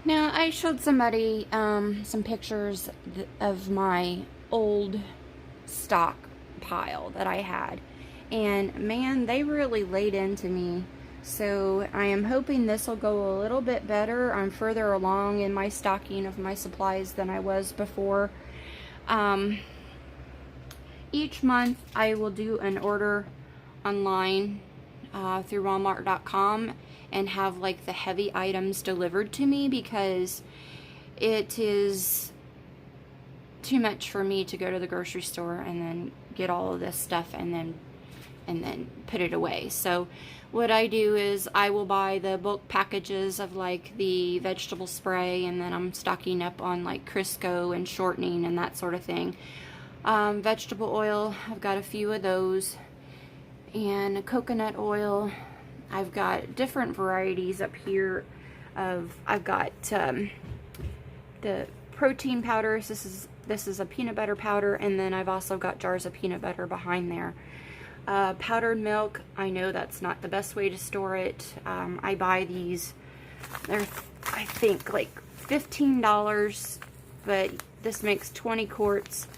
Now, I showed somebody some pictures of my old stock pile that I had, and man, they really laid into me. So I am hoping this will go a little bit better. I'm further along in my stocking of my supplies than I was before. Each month I will do an order online through Walmart.com and have like the heavy items delivered to me, because it is too much for me to go to the grocery store and then get all of this stuff and then put it away. So what I do is I will buy the bulk packages of like the vegetable spray, and then I'm stocking up on like Crisco and shortening and that sort of thing. Vegetable oil, I've got a few of those, and coconut oil. I've got different varieties up here of, I've got the protein powders. This is a peanut butter powder, and then I've also got jars of peanut butter behind there. Powdered milk, I know that's not the best way to store it. I buy these, they're I think like $15, but this makes 20 quarts,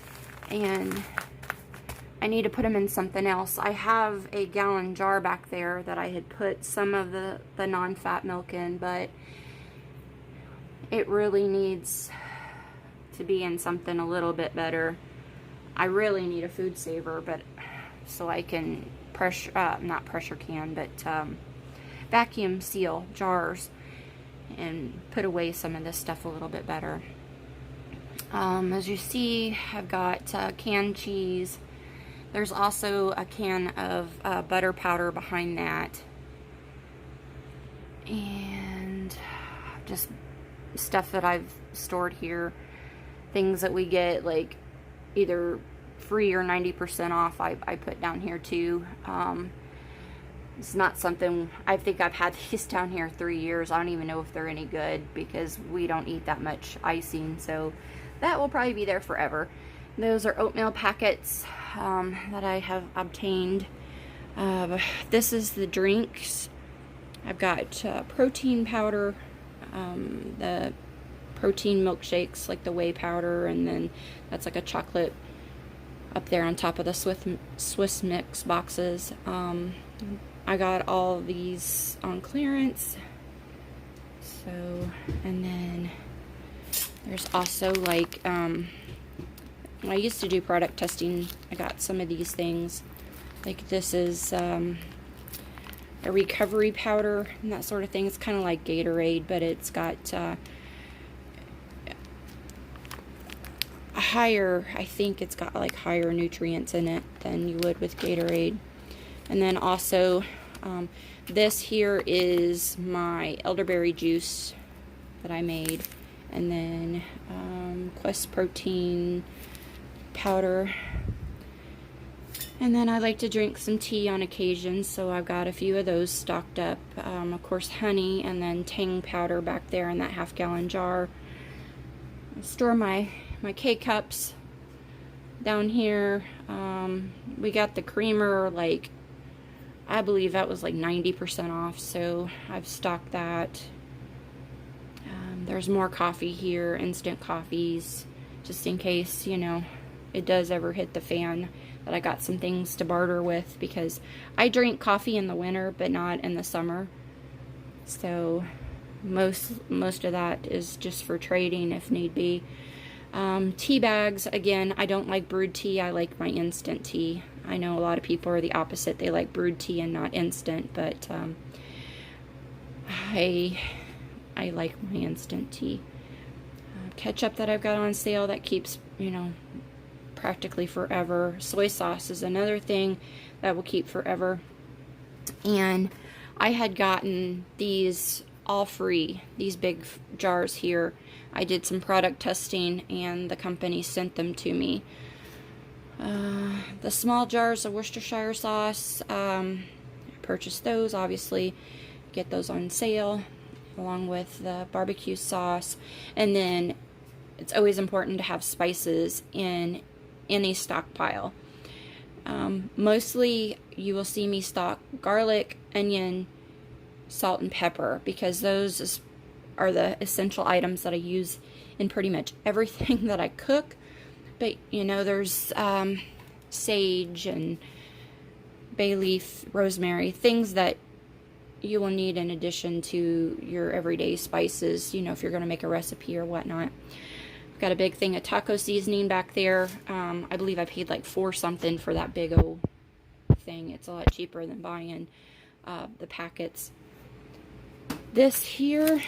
and I need to put them in something else. I have a gallon jar back there that I had put some of the non-fat milk in, but it really needs to be in something a little bit better. I really need a food saver, but so I can not pressure can, but vacuum seal jars and put away some of this stuff a little bit better. As you see, I've got canned cheese. There's also a can of butter powder behind that, and just stuff that I've stored here, things that we get like either free or 90% off. I put down here too. It's not something, I think I've had these down here 3 years. I don't even know if they're any good, because we don't eat that much icing, so that will probably be there forever. Those are oatmeal packets that I have obtained. This is the drinks. I've got protein powder, the protein milkshakes, like the whey powder, and then that's like a chocolate up there on top of the Swiss Mix boxes. I got all these on clearance. So, and then there's also like, I used to do product testing. I got some of these things. Like this is a recovery powder and that sort of thing. It's kind of like Gatorade, but it's got I think it's got like higher nutrients in it than you would with Gatorade. And then also this here is my elderberry juice that I made, and then Quest protein powder, and then I like to drink some tea on occasion, so I've got a few of those stocked up. Of course, honey, and then Tang powder back there in that half-gallon jar. I store my K-cups down here. We got the creamer, like, I believe that was like 90% off, so I've stocked that. There's more coffee here, instant coffees, just in case, you know, it does ever hit the fan, that I got some things to barter with, because I drink coffee in the winter but not in the summer. So most of that is just for trading if need be. Tea bags, again, I don't like brewed tea. I like my instant tea. I know a lot of people are the opposite. They like brewed tea and not instant, but I like my instant tea. Ketchup that I've got on sale that keeps, you know, practically forever. Soy sauce is another thing that will keep forever. And I had gotten these all free, these big jars here. I did some product testing and the company sent them to me. The small jars of Worcestershire sauce, I purchased those, obviously get those on sale, along with the barbecue sauce. And then it's always important to have spices in any stockpile. Mostly you will see me stock garlic, onion, salt, and pepper, because those are the essential items that I use in pretty much everything that I cook. But, you know, there's sage and bay leaf, rosemary, things that you will need in addition to your everyday spices, you know, if you're going to make a recipe or whatnot. I've got a big thing of taco seasoning back there. I believe I paid like $4 something for that big old thing. It's a lot cheaper than buying the packets. This here,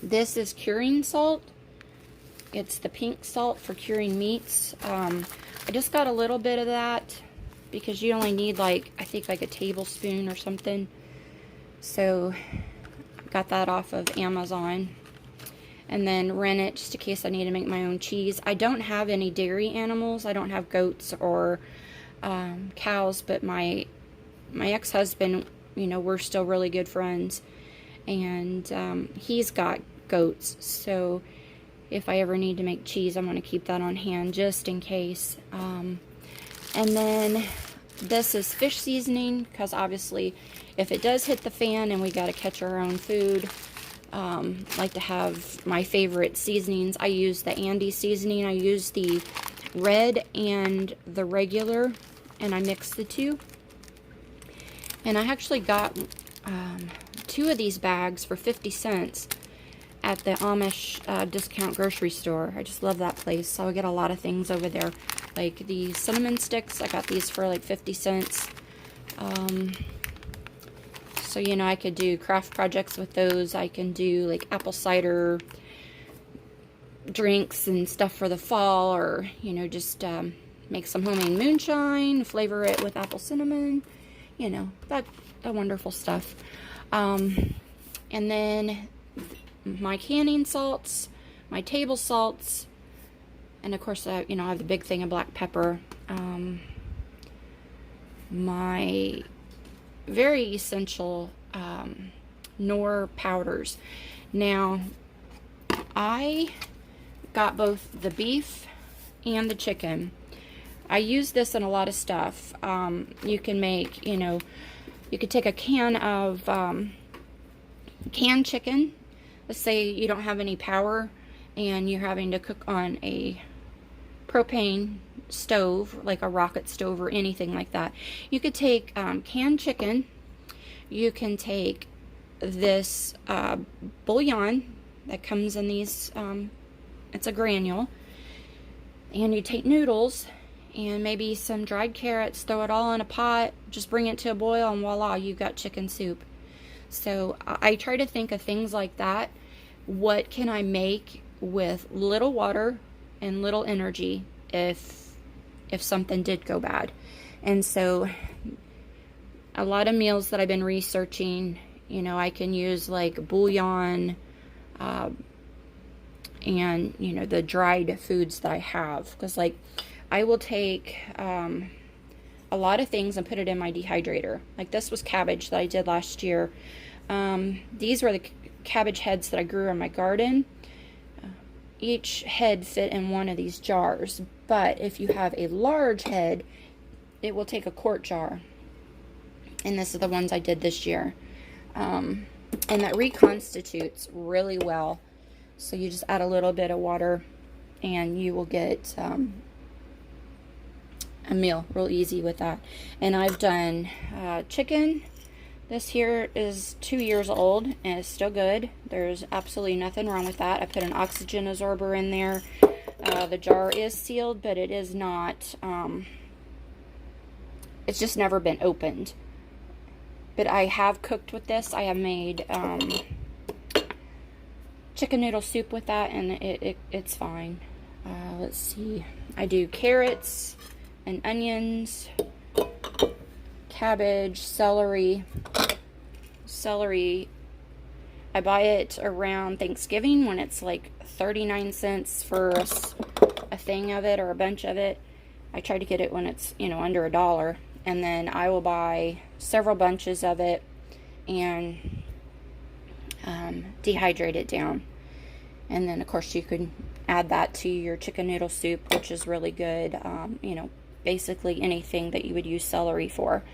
this is curing salt. It's the pink salt for curing meats. I just got a little bit of that because you only need like, I think like a tablespoon or something. So I got that off of Amazon. And then rennet just in case I need to make my own cheese. I don't have any dairy animals. I don't have goats or cows, but my ex-husband, you know, we're still really good friends. And he's got goats, so if I ever need to make cheese, I'm going to keep that on hand just in case. And then this is fish seasoning, because obviously if it does hit the fan and we got to catch our own food, like to have my favorite seasonings. I use the Andy seasoning. I use the red and the regular, and I mix the two. And I actually got 2 of these bags for 50 cents at the Amish discount grocery store. I just love that place. So I get a lot of things over there. Like the cinnamon sticks, I got these for like 50 cents. So, you know, I could do craft projects with those. I can do like apple cider drinks and stuff for the fall, or, you know, just make some homemade moonshine, flavor it with apple cinnamon, you know, that wonderful stuff. And then my canning salts, my table salts, and of course, you know, I have the big thing of black pepper. My very essential Knorr powders. Now, I got both the beef and the chicken. I use this in a lot of stuff. You can make, you know, you could take a can of canned chicken. Let's say you don't have any power and you're having to cook on a propane stove, like a rocket stove or anything like that. You could take canned chicken. You can take this bouillon that comes in these, it's a granule, and you take noodles and maybe some dried carrots, throw it all in a pot, just bring it to a boil, and voila, you've got chicken soup. So I try to think of things like that. What can I make with little water and little energy if something did go bad? And so a lot of meals that I've been researching, you know, I can use like bouillon and, you know, the dried foods that I have. Because like I will take a lot of things and put it in my dehydrator. Like this was cabbage that I did last year. These were the cabbage heads that I grew in my garden. Each head fit in one of these jars, but if you have a large head, it will take a quart jar. And this is the ones I did this year. And that reconstitutes really well. So you just add a little bit of water and you will get a meal real easy with that. And I've done chicken. This here is 2 years old and it's still good. There's absolutely nothing wrong with that. I put an oxygen absorber in there. The jar is sealed, but it is not, it's just never been opened. But I have cooked with this. I have made chicken noodle soup with that, and it's fine. Let's see. I do carrots and onions, cabbage, celery. Celery, I buy it around Thanksgiving when it's like 39 cents for a thing of it or a bunch of it. I try to get it when it's, you know, under $1. And then I will buy several bunches of it and dehydrate it down. And then, of course, you could add that to your chicken noodle soup, which is really good. You know, basically anything that you would use celery for.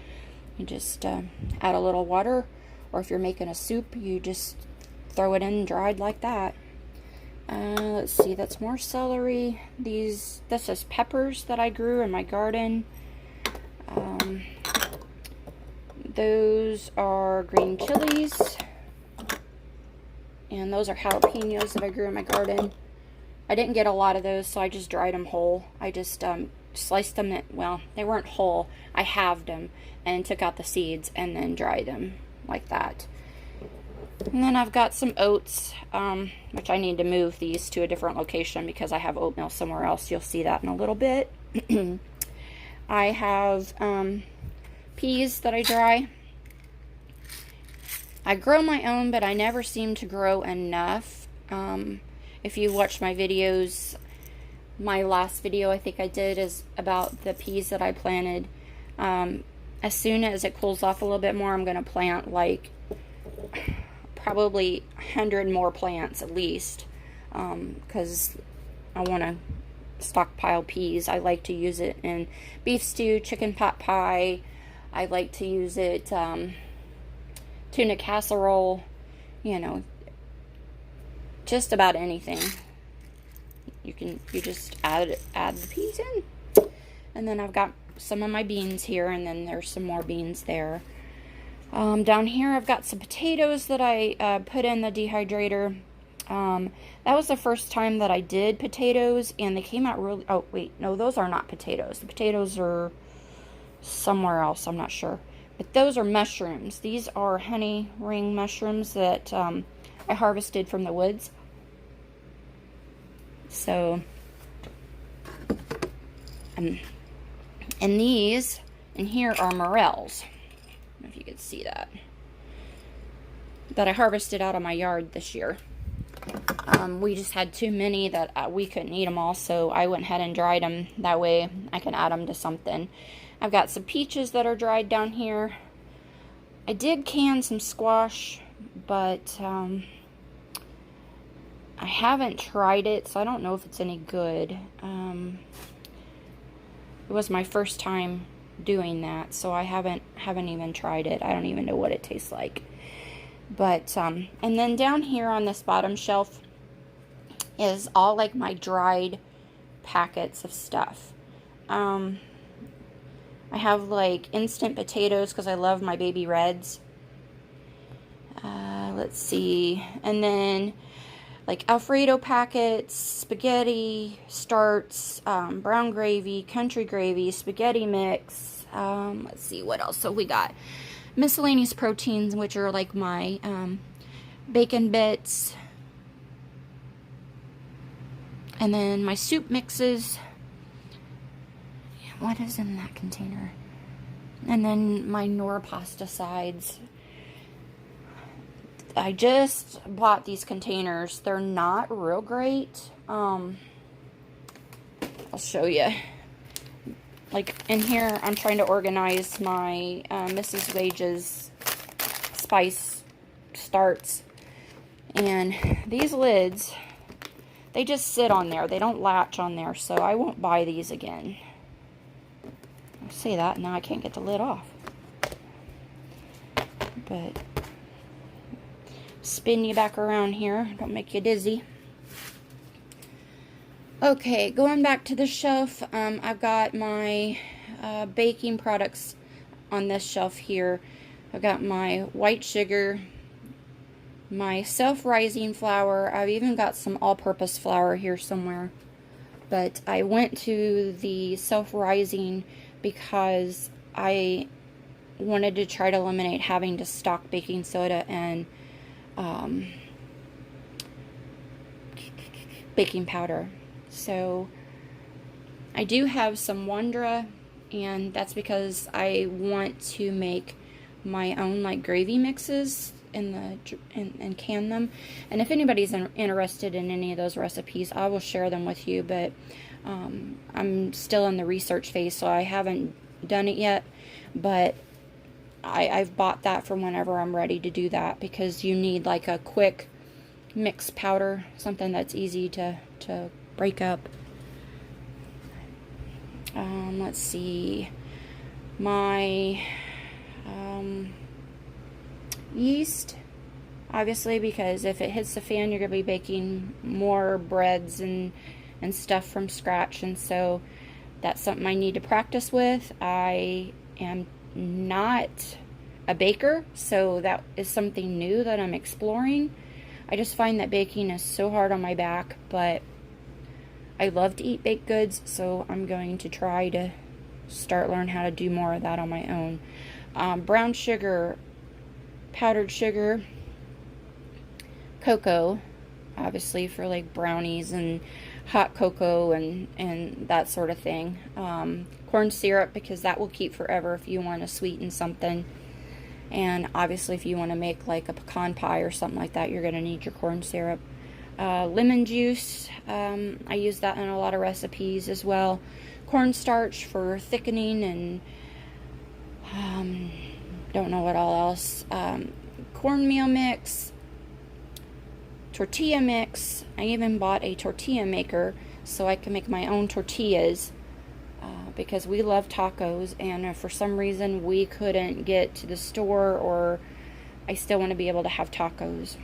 You just add a little water, or if you're making a soup, you just throw it in dried like that. Let's see, that's more celery. This is peppers that I grew in my garden. Those are green chilies. And those are jalapenos that I grew in my garden. I didn't get a lot of those, so I just dried them whole. I just sliced them, well, they weren't whole. I halved them and took out the seeds and then dried them like that. And then I've got some oats, which I need to move these to a different location because I have oatmeal somewhere else. You'll see that in a little bit. I have peas that I dry. I grow my own, but I never seem to grow enough. If you watch my videos, my last video I think I did is about the peas that I planted. As soon as it cools off a little bit more, I'm going to plant like probably 100 more plants at least, because I want to stockpile peas. I like to use it in beef stew, chicken pot pie. I like to use it tuna casserole, you know, just about anything. You just add the peas in. And then I've got some of my beans here, and then there's some more beans there. Down here I've got some potatoes that I put in the dehydrator. That was the first time that I did potatoes, and they came out really, oh wait, no, those are not potatoes. The potatoes are somewhere else, I'm not sure. But those are mushrooms. These are honey ring mushrooms that I harvested from the woods. So, and these in here are morels. I don't know if you can see that. That I harvested out of my yard this year. We just had too many that we couldn't eat them all, so I went ahead and dried them. That way I can add them to something. I've got some peaches that are dried down here. I did can some squash, but I haven't tried it, so I don't know if it's any good. It was my first time doing that, so I haven't even tried it. I don't even know what it tastes like. But and then down here on this bottom shelf is all like my dried packets of stuff. I have like instant potatoes because I love my baby reds. Let's see, and then like Alfredo packets, spaghetti starts, brown gravy, country gravy, spaghetti mix. Let's see, what else? So we got miscellaneous proteins, which are like my bacon bits, and then my soup mixes. What is in that container? And then my Nor pasta sides. I just bought these containers. They're not real great. I'll show you. Like in here, I'm trying to organize my Mrs. Wage's spice starts. And these lids, they just sit on there. They don't latch on there, so I won't buy these again. I say that, now I can't get the lid off. But spin you back around here, don't make you dizzy. Okay, going back to the shelf, I've got my baking products on this shelf here. I've got my white sugar, my self-rising flour. I've even got some all-purpose flour here somewhere. But I went to the self-rising because I wanted to try to eliminate having to stock baking soda and baking powder. So I do have some Wondra, and that's because I want to make my own like gravy mixes and can them. And if anybody's interested in any of those recipes, I will share them with you, but I'm still in the research phase, so I haven't done it yet. But I've bought that for whenever I'm ready to do that, because you need like a quick mix powder, something that's easy to break up. Let's see, my yeast, obviously, because if it hits the fan, you're going to be baking more breads and stuff from scratch. And so that's something I need to practice with. I am not a baker, so that is something new that I'm exploring. I just find that baking is so hard on my back, but I love to eat baked goods, so I'm going to try to start learning how to do more of that on my own. Brown sugar, powdered sugar, cocoa, obviously for like brownies and hot cocoa and that sort of thing. Corn syrup, because that will keep forever if you want to sweeten something. And obviously if you want to make like a pecan pie or something like that, you're going to need your corn syrup. Lemon juice, I use that in a lot of recipes as well. Cornstarch for thickening, and don't know what all else. Cornmeal mix, tortilla mix. I even bought a tortilla maker so I can make my own tortillas, because we love tacos, and for some reason we couldn't get to the store, or I still want to be able to have tacos.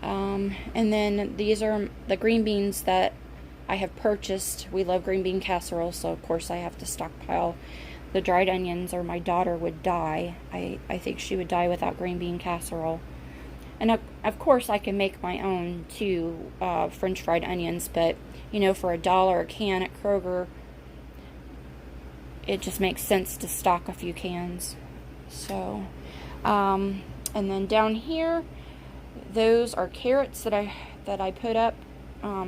And then these are the green beans that I have purchased. We love green bean casserole, so of course I have to stockpile the dried onions, or my daughter would die. I think she would die without green bean casserole. And of course I can make my own too, French fried onions, but you know, for $1 a can at Kroger, it just makes sense to stock a few cans. So, and then down here, those are carrots that I put up,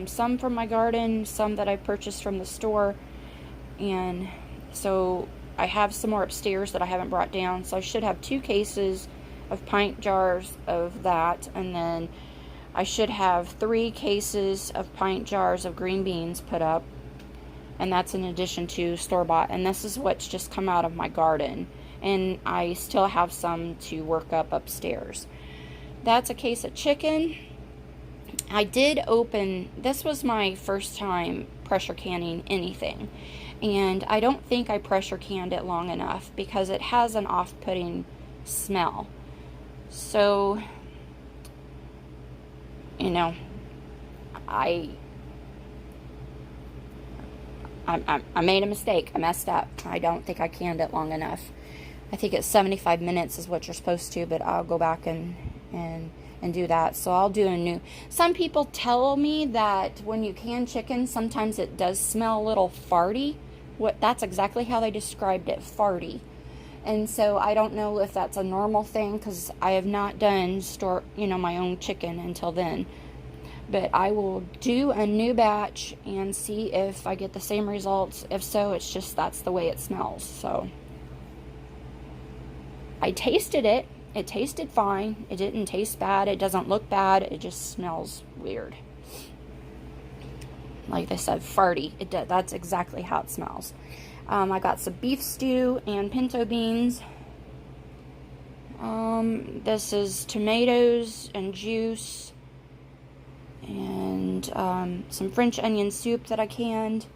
some from my garden, some that I purchased from the store, and so I have some more upstairs that I haven't brought down, so I should have 2 cases of pint jars of that, and then I should have 3 cases of pint jars of green beans put up, and that's in addition to store-bought, and this is what's just come out of my garden, and I still have some to work up upstairs. That's a case of chicken. I did open, this was my first time pressure canning anything, and I don't think I pressure canned it long enough because it has an off-putting smell. So, you know, I made a mistake. I messed up. I don't think I canned it long enough. I think it's 75 minutes is what you're supposed to, but I'll go back and do that. So I'll do a new. Some people tell me that when you can chicken, sometimes it does smell a little farty. That's exactly how they described it, farty. And so I don't know if that's a normal thing, because I have not done my own chicken until then. But I will do a new batch and see if I get the same results. If so, it's just that's the way it smells. So I tasted it. It tasted fine. It didn't taste bad. It doesn't look bad. It just smells weird. Like I said, farty. That's exactly how it smells. I got some beef stew and pinto beans. This is tomatoes and juice. And some French onion soup that I canned.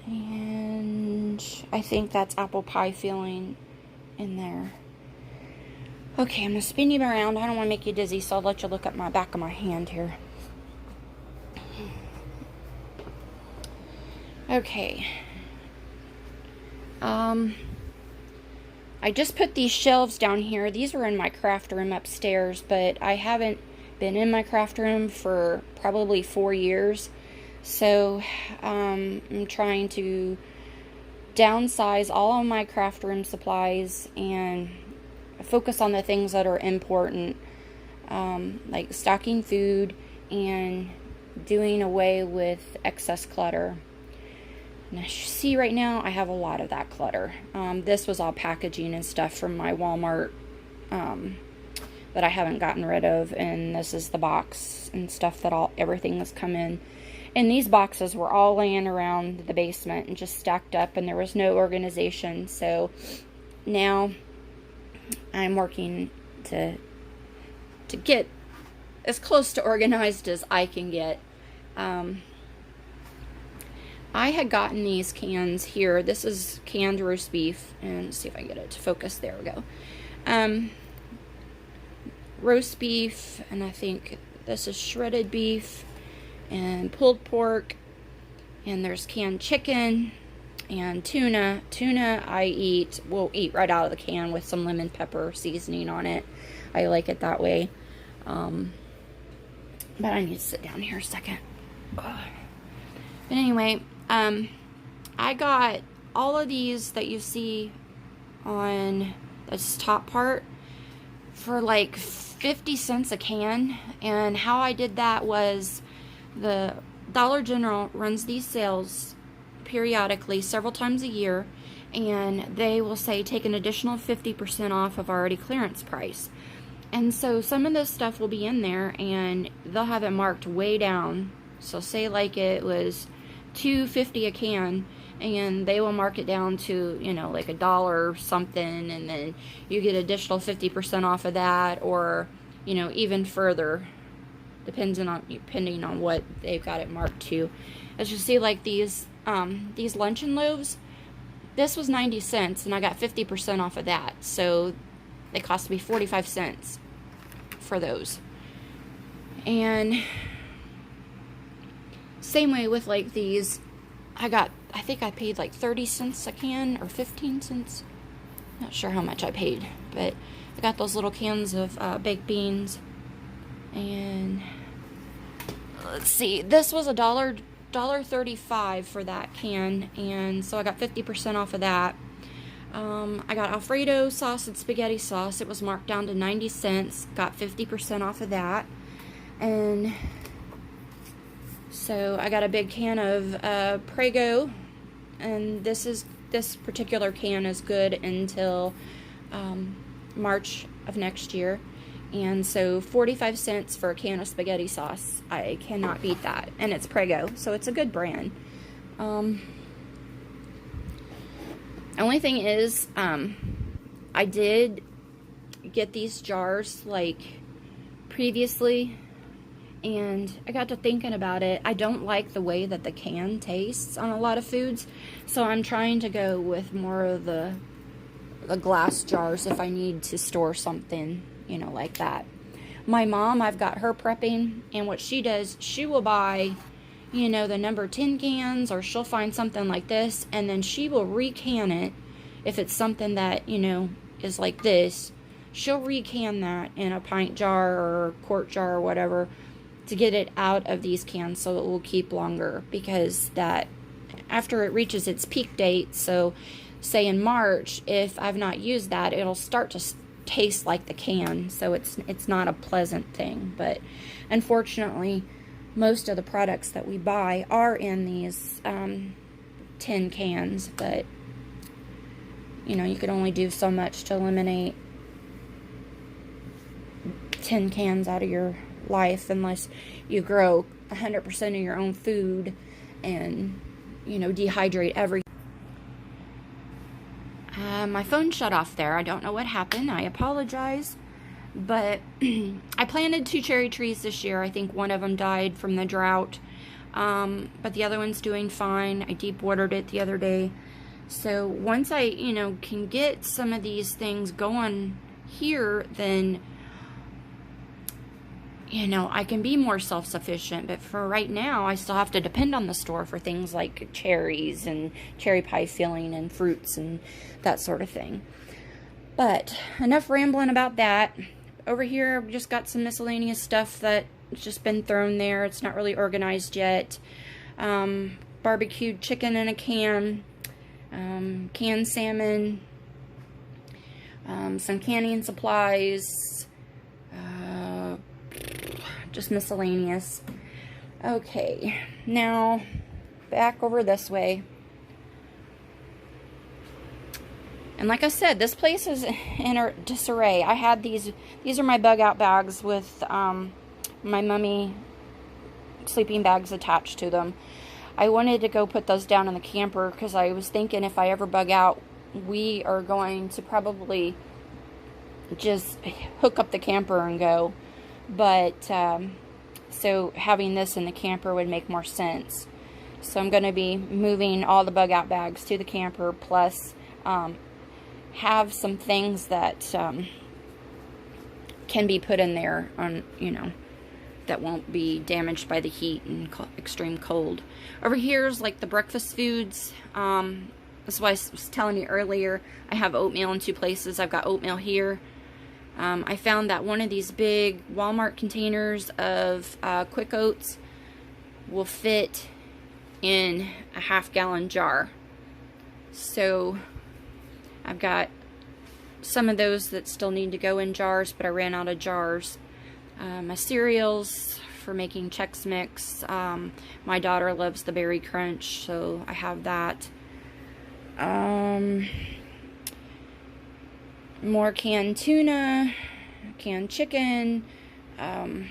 And I think that's apple pie filling in there. Okay, I'm going to spin you around. I don't want to make you dizzy, so I'll let you look at my back of my hand here. Okay. I just put these shelves down here. These were in my craft room upstairs, but I haven't been in my craft room for probably 4 years. So, I'm trying to downsize all of my craft room supplies and focus on the things that are important, like stocking food and doing away with excess clutter. And as you see right now, I have a lot of that clutter. This was all packaging and stuff from my Walmart that I haven't gotten rid of, and this is the box and stuff that everything has come in. And these boxes were all laying around the basement and just stacked up, and there was no organization. So now I'm working to get as close to organized as I can get. I had gotten these cans here. This is canned roast beef, and let's see if I can get it to focus. There we go. roast beef, and I think this is shredded beef and pulled pork, and there's canned chicken and tuna. Tuna will eat right out of the can with some lemon pepper seasoning on it. I like it that way. But I need to sit down here a second. But anyway, I got all of these that you see on this top part for like 50 cents a can. And how I did that was, the Dollar General runs these sales periodically several times a year, and they will say take an additional 50% off of already clearance price. And so some of this stuff will be in there, and they'll have it marked way down. So say like it was $2.50 a can, and they will mark it down to, you know, like $1 something, and then you get additional 50% off of that, or, you know, even further, depending on what they've got it marked to. As you see, like these luncheon loaves, this was 90 cents, and I got 50% off of that. So they cost me 45 cents for those. And same way with like these, I think I paid like 30 cents a can, or 15 cents. Not sure how much I paid, but I got those little cans of baked beans. And let's see, this was $1.35 for that can, and so I got 50% off of that. I got Alfredo sauce and spaghetti sauce. It was marked down to 90 cents. Got 50% off of that. And so I got a big can of Prego, and this particular can is good until March of next year. And so 45 cents for a can of spaghetti sauce. I cannot beat that. And it's Prego, so it's a good brand. Only thing is, I did get these jars like previously, and I got to thinking about it. I don't like the way that the can tastes on a lot of foods, so I'm trying to go with more of the glass jars if I need to store something, you know, like that. My mom, I've got her prepping, and what she does, she will buy, you know, the number 10 cans, or she'll find something like this, and then she will recan it. If it's something that, you know, is like this, she'll recan that in a pint jar or quart jar or whatever to get it out of these cans so it will keep longer, because that, after it reaches its peak date, so say in March, if I've not used that, it'll start to taste like the can, so it's not a pleasant thing. But unfortunately, most of the products that we buy are in these tin cans, but you know, you can only do so much to eliminate tin cans out of your life, unless you grow 100% of your own food and, you know, dehydrate everything. My phone shut off there. I don't know what happened. I apologize. But I planted 2 cherry trees this year. I think one of them died from the drought. But the other one's doing fine. I deep watered it the other day. So once I, you know, can get some of these things going here, then, you know, I can be more self-sufficient. But for right now, I still have to depend on the store for things like cherries and cherry pie filling and fruits and that sort of thing. But enough rambling about that. Over here, I've just got some miscellaneous stuff that's just been thrown there. It's not really organized yet. Barbecued chicken in a can. Canned salmon. Some canning supplies. Just miscellaneous. Okay, now back over this way. And like I said, this place is in disarray. I had these are my bug out bags with my mummy sleeping bags attached to them. I wanted to go put those down in the camper because I was thinking if I ever bug out, we are going to probably just hook up the camper and go. But so having this in the camper would make more sense. So I'm going to be moving all the bug out bags to the camper, plus have some things that can be put in there on, you know, that won't be damaged by the heat and extreme cold. Over here is like the breakfast foods. That's why I was telling you earlier, I have oatmeal in 2 places. I've got oatmeal here. I found that one of these big Walmart containers of Quick Oats will fit in a half-gallon jar. So I've got some of those that still need to go in jars, but I ran out of jars. My cereals for making Chex Mix. My daughter loves the Berry Crunch, so I have that. More canned tuna, canned chicken. And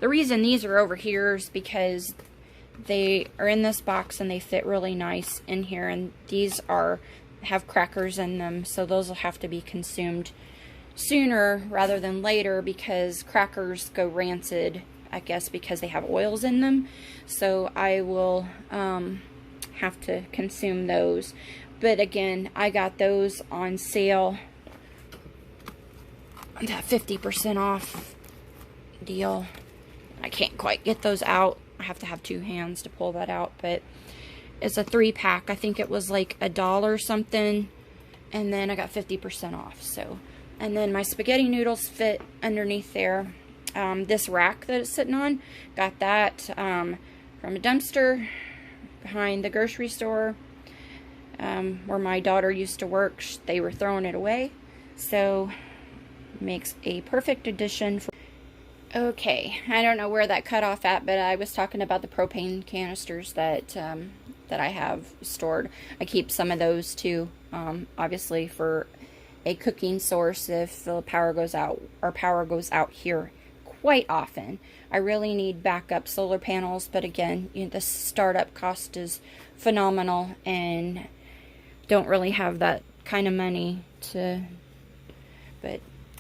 the reason these are over here is because they are in this box and they fit really nice in here, and these have crackers in them, so those will have to be consumed sooner rather than later, because crackers go rancid, I guess, because they have oils in them. So I will have to consume those. But again, I got those on sale, that 50% off deal. I can't quite get those out. I have to have 2 hands to pull that out, but it's a 3-pack. I think it was like $1 something, and then I got 50% off. So, and then my spaghetti noodles fit underneath there. This rack that it's sitting on, got that from a dumpster behind the grocery store where my daughter used to work. They were throwing it away, so makes a perfect addition. Okay, I don't know where that cut off at, but I was talking about the propane canisters that that I have stored. I keep some of those too, obviously for a cooking source if the power goes out. Our power goes out here quite often. I really need backup solar panels, but again, you know, the startup cost is phenomenal, and don't really have that kind of money to.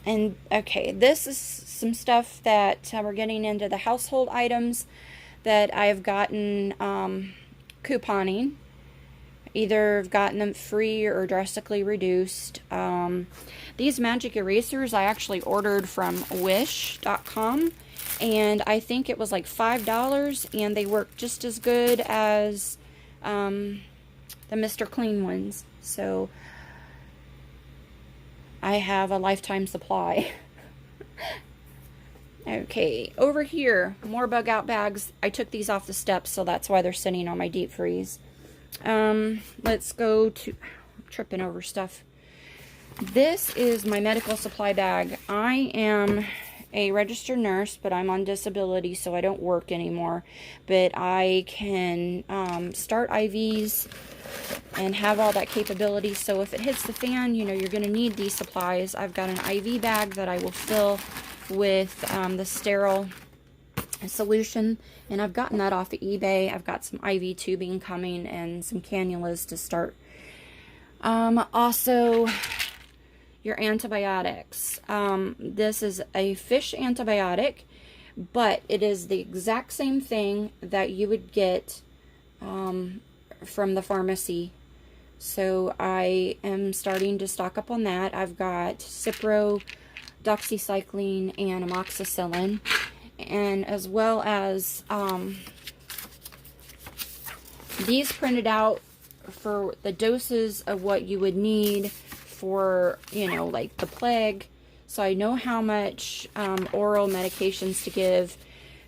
And okay, this is some stuff that we're getting into the household items that I've gotten couponing. Either I've gotten them free or drastically reduced. These magic erasers I actually ordered from wish.com, and I think it was like $5, and they work just as good as the Mr. Clean ones. So I have a lifetime supply. Okay, over here, more bug out bags. I took these off the steps, so that's why they're sitting on my deep freeze. Let's go to, tripping over stuff. This is my medical supply bag. I am a registered nurse, but I'm on disability, so I don't work anymore. But I can start IVs and have all that capability. So if it hits the fan, you know, you're going to need these supplies. I've got an IV bag that I will fill with the sterile solution, and I've gotten that off of eBay. I've got some IV tubing coming and some cannulas to start. Also, your antibiotics. This is a fish antibiotic, but it is the exact same thing that you would get from the pharmacy. So I am starting to stock up on that. I've got Cipro, doxycycline, and amoxicillin, and as well as these printed out for the doses of what you would need for, you know, like the plague. So I know how much oral medications to give,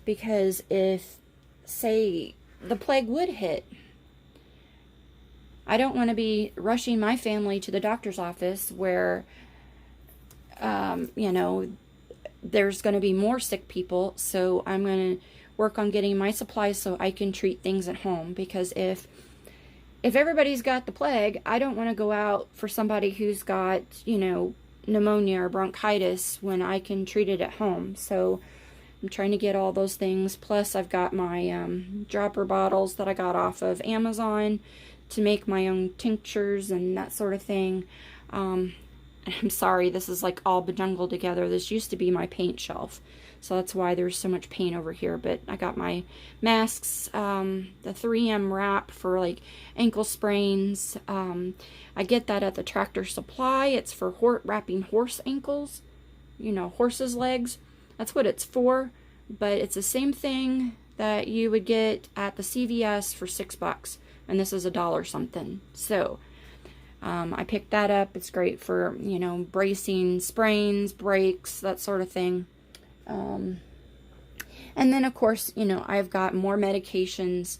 because if, say, the plague would hit, I don't want to be rushing my family to the doctor's office where, you know, there's going to be more sick people. So I'm going to work on getting my supplies so I can treat things at home. Because if everybody's got the plague, I don't want to go out for somebody who's got, you know, pneumonia or bronchitis when I can treat it at home. So I'm trying to get all those things. Plus I've got my dropper bottles that I got off of Amazon to make my own tinctures and that sort of thing. I'm sorry, this is like all bejungled together. This used to be my paint shelf, so that's why there's so much paint over here. But I got my masks, the 3M wrap for like ankle sprains. I get that at the Tractor Supply. It's for wrapping horse ankles. you know, horse's legs. That's what it's for, but it's the same thing that you would get at the CVS for $6, and this is $1 something. So I picked that up. It's great for, you know, bracing sprains, breaks, that sort of thing. And then of course, you know, I've got more medications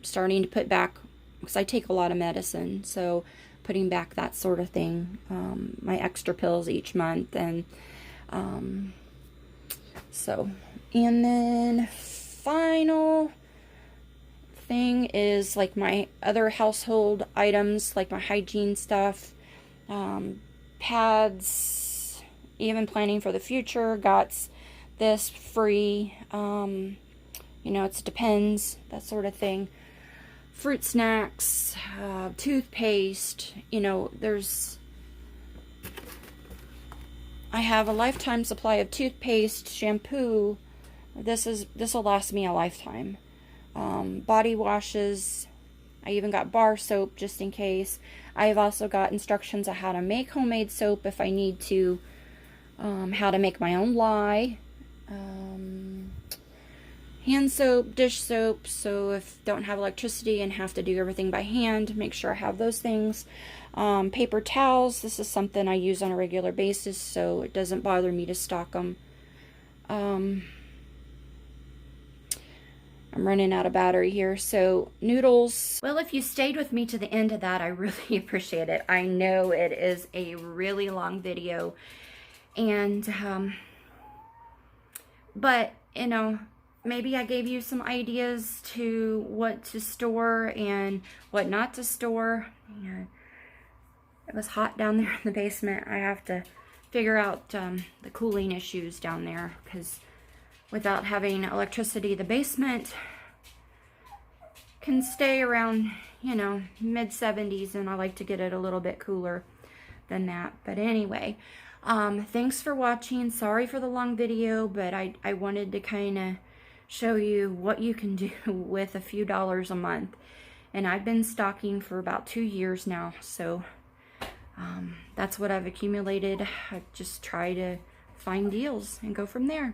starting to put back, because I take a lot of medicine, so putting back that sort of thing, my extra pills each month. And and then final thing is like my other household items, like my hygiene stuff, pads, even planning for the future. Got this free, you know, it depends, that sort of thing. Fruit snacks, toothpaste, you know, I have a lifetime supply of toothpaste, shampoo. This will last me a lifetime. Body washes. I even got bar soap just in case. I've also got instructions on how to make homemade soap if I need to. How to make my own lye. Hand soap, dish soap, so if don't have electricity and have to do everything by hand, make sure I have those things. Paper towels, this is something I use on a regular basis, so it doesn't bother me to stock them. I'm running out of battery here. So noodles. Well, if you stayed with me to the end of that, I really appreciate it. I know it is a really long video, and but you know, maybe I gave you some ideas to what to store and what not to store. Yeah. It was hot down there in the basement. I have to figure out the cooling issues down there, because without having electricity, the basement can stay around, you know, mid-70s, and I like to get it a little bit cooler than that. But anyway, thanks for watching. Sorry for the long video, but I wanted to kind of show you what you can do with a few dollars a month. And I've been stocking for about 2 years now, so that's what I've accumulated. I just try to find deals and go from there.